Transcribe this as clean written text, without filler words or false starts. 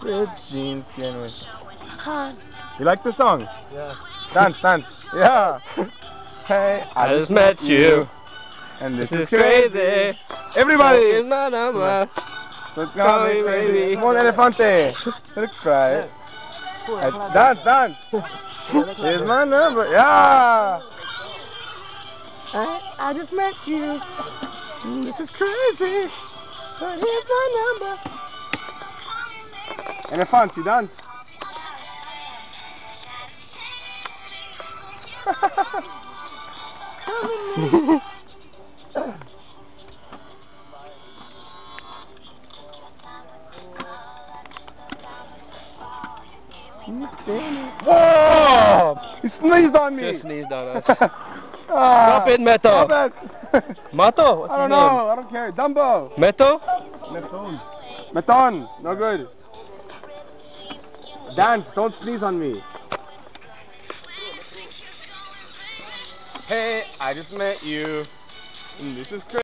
Red jeans, skin. Hi. You like the song? Yeah. Dance, dance. Yeah. Hey, I just met you. And this is crazy. Everybody. Here's my number. Let's Call go, me, baby. Come on, Elefante. Let's try. Dance, dance. Here's my number. Yeah. I just met you. This is crazy. But here's my number. Elefante, dance. Whoa! He sneezed on me. Just sneezed on us. Stop it, Meto. Stop it. Mato? What's I don't his name? know. I don't care. Dumbo. Meto? Meton. Meton. No good. Dance. Don't sneeze on me. Hey, I just met you. This is crazy.